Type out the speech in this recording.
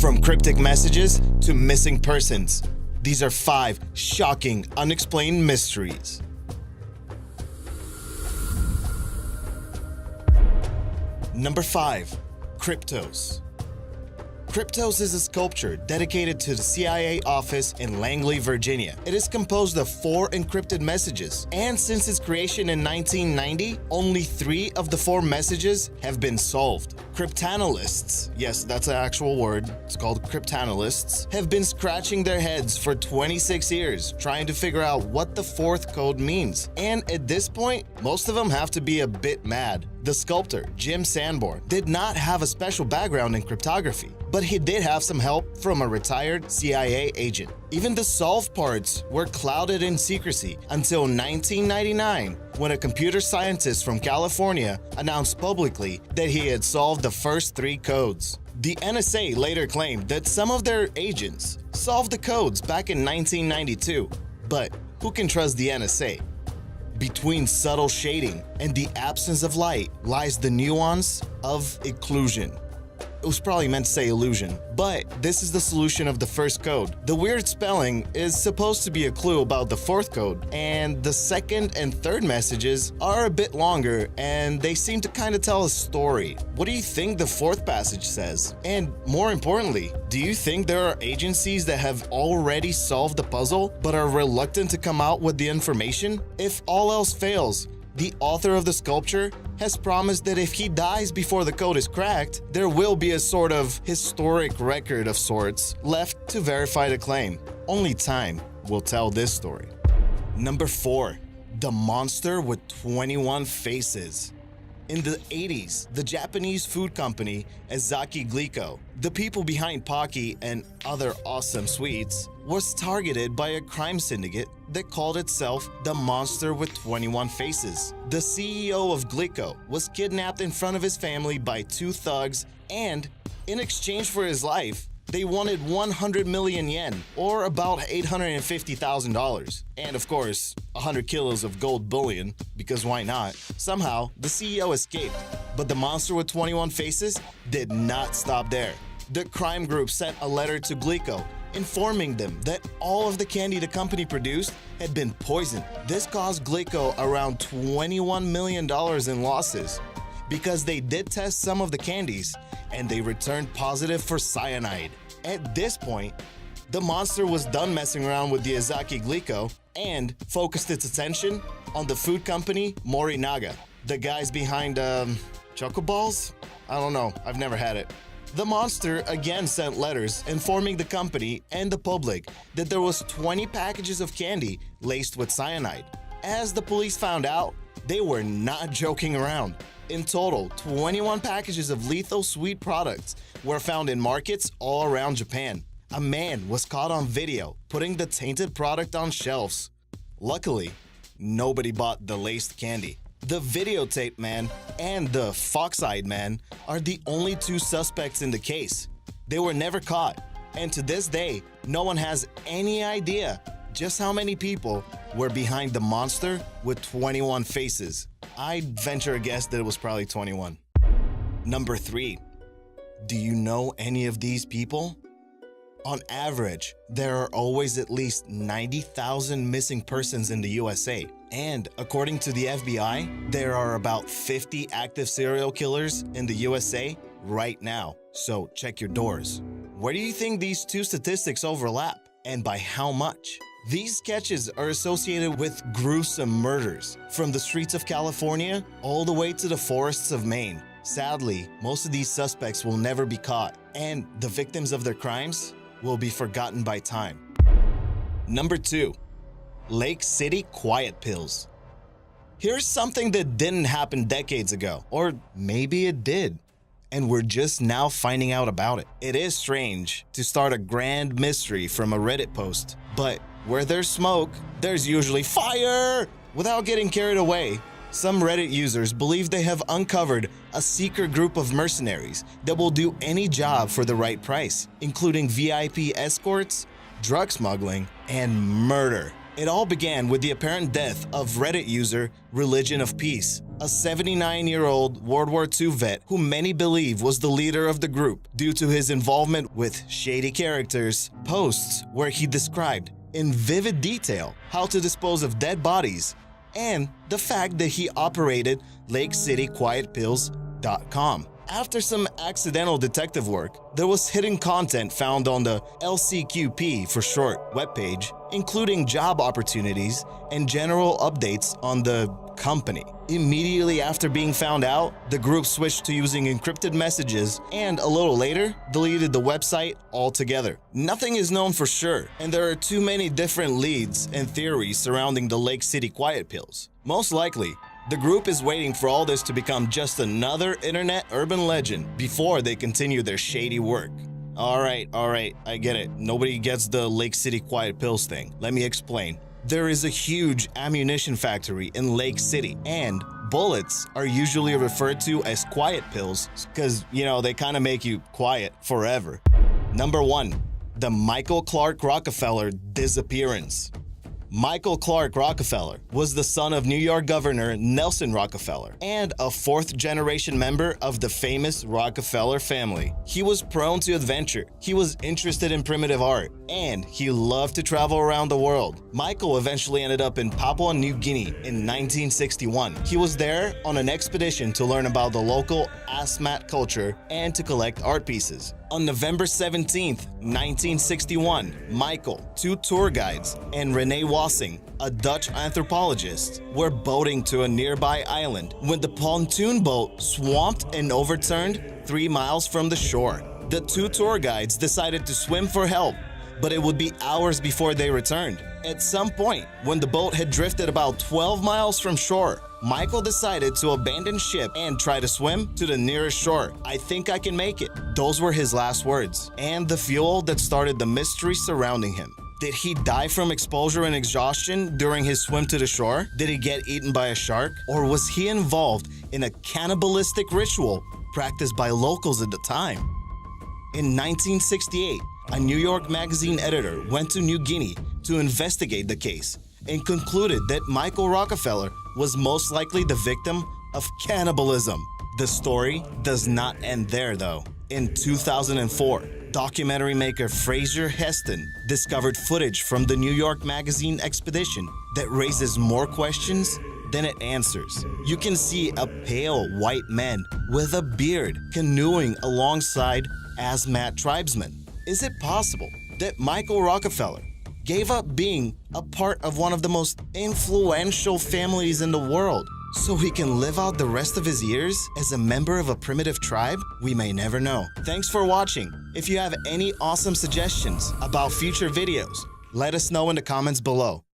From cryptic messages to missing persons, these are 5 shocking, unexplained mysteries. Number 5. Cryptos. Cryptos is a sculpture dedicated to the CIA office in Langley, Virginia. It is composed of 4 encrypted messages, and since its creation in 1990, only 3 of the 4 messages have been solved. Cryptanalysts, yes, that's an actual word, it's called cryptanalysts, have been scratching their heads for 26 years trying to figure out what the 4th code means. And at this point, most of them have to be a bit mad. The sculptor, Jim Sanborn, did not have a special background in cryptography, but he did have some help from a retired CIA agent. Even the solved parts were clouded in secrecy until 1999, when a computer scientist from California announced publicly that he had solved the first 3 codes. The NSA later claimed that some of their agents solved the codes back in 1992, but who can trust the NSA? Between subtle shading and the absence of light lies the nuance of occlusion. It was probably meant to say illusion, but this is the solution of the first code. The weird spelling is supposed to be a clue about the 4th code, and the 2nd and 3rd messages are a bit longer and they seem to kind of tell a story. What do you think the 4th passage says? And more importantly, do you think there are agencies that have already solved the puzzle but are reluctant to come out with the information? If all else fails, the author of the sculpture has promised that if he dies before the code is cracked, there will be a sort of historic record of sorts left to verify the claim. Only time will tell this story. Number 4. The monster with 21 faces. In the 80s, the Japanese food company Ezaki Glico, the people behind Pocky and other awesome sweets, was targeted by a crime syndicate that called itself the Monster with 21 Faces. The CEO of Glico was kidnapped in front of his family by 2 thugs, and in exchange for his life, they wanted 100 million yen, or about $850,000. And of course, 100 kilos of gold bullion, because why not? Somehow, the CEO escaped, but the Monster with 21 Faces did not stop there. The crime group sent a letter to Glico informing them that all of the candy the company produced had been poisoned. This caused Glico around $21 million in losses, because they did test some of the candies and they returned positive for cyanide. At this point, the monster was done messing around with the Ezaki Glico and focused its attention on the food company Morinaga, the guys behind Choco Balls? I don't know, I've never had it. The monster again sent letters informing the company and the public that there was 20 packages of candy laced with cyanide. As the police found out, they were not joking around. In total, 21 packages of lethal sweet products were found in markets all around Japan. A man was caught on video putting the tainted product on shelves. Luckily, nobody bought the laced candy. The videotape man and the fox-eyed man are the only 2 suspects in the case. They were never caught, and to this day, no one has any idea just how many people were behind the monster with 21 faces. I'd venture a guess that it was probably 21. Number 3. Do you know any of these people? On average, there are always at least 90,000 missing persons in the USA. And according to the FBI, there are about 50 active serial killers in the USA right now. So check your doors. Where do you think these 2 statistics overlap? And by how much? These sketches are associated with gruesome murders, from the streets of California all the way to the forests of Maine. Sadly, most of these suspects will never be caught, and the victims of their crimes will be forgotten by time. Number 2. Lake City Quiet Pills. Here's something that didn't happen decades ago, or maybe it did, and we're just now finding out about it. It is strange to start a grand mystery from a Reddit post, but where there's smoke, there's usually fire! Without getting carried away, some Reddit users believe they have uncovered a secret group of mercenaries that will do any job for the right price, including VIP escorts, drug smuggling, and murder. It all began with the apparent death of Reddit user Religion of Peace, a 79-year-old World War II vet who many believe was the leader of the group due to his involvement with shady characters' posts where he described in vivid detail how to dispose of dead bodies and the fact that he operated LakeCityQuietPills.com. After some accidental detective work, there was hidden content found on the LCQP for short webpage, including job opportunities and general updates on the company. Immediately after being found out, the group switched to using encrypted messages and a little later deleted the website altogether. Nothing is known for sure, and there are too many different leads and theories surrounding the Lake City Quiet Pills. Most likely, the group is waiting for all this to become just another internet urban legend before they continue their shady work. Alright, I get it. Nobody gets the Lake City Quiet Pills thing. Let me explain. There is a huge ammunition factory in Lake City, and bullets are usually referred to as quiet pills because, they kind of make you quiet forever. Number 1. The Michael Clark Rockefeller disappearance. Michael Clark Rockefeller was the son of New York Governor Nelson Rockefeller and a fourth-generation member of the famous Rockefeller family. He was prone to adventure, he was interested in primitive art, and he loved to travel around the world. Michael eventually ended up in Papua New Guinea in 1961. He was there on an expedition to learn about the local Asmat culture and to collect art pieces. On November 17, 1961, Michael, 2 tour guides, and Renee Wassing, a Dutch anthropologist, were boating to a nearby island when the pontoon boat swamped and overturned 3 miles from the shore. The 2 tour guides decided to swim for help, but it would be hours before they returned. At some point, when the boat had drifted about 12 miles from shore, Michael decided to abandon ship and try to swim to the nearest shore. "I think I can make it." Those were his last words, and the fuel that started the mystery surrounding him. Did he die from exposure and exhaustion during his swim to the shore? Did he get eaten by a shark? Or was he involved in a cannibalistic ritual practiced by locals at the time? In 1968, a New York Magazine editor went to New Guinea to investigate the case and concluded that Michael Rockefeller was most likely the victim of cannibalism. The story does not end there, though. In 2004, documentary maker Fraser Heston discovered footage from the New York Magazine expedition that raises more questions than it answers. You can see a pale white man with a beard canoeing alongside Asmat tribesmen. Is it possible that Michael Rockefeller gave up being a part of one of the most influential families in the world so he can live out the rest of his years as a member of a primitive tribe? We may never know. Thanks for watching. If you have any awesome suggestions about future videos, let us know in the comments below.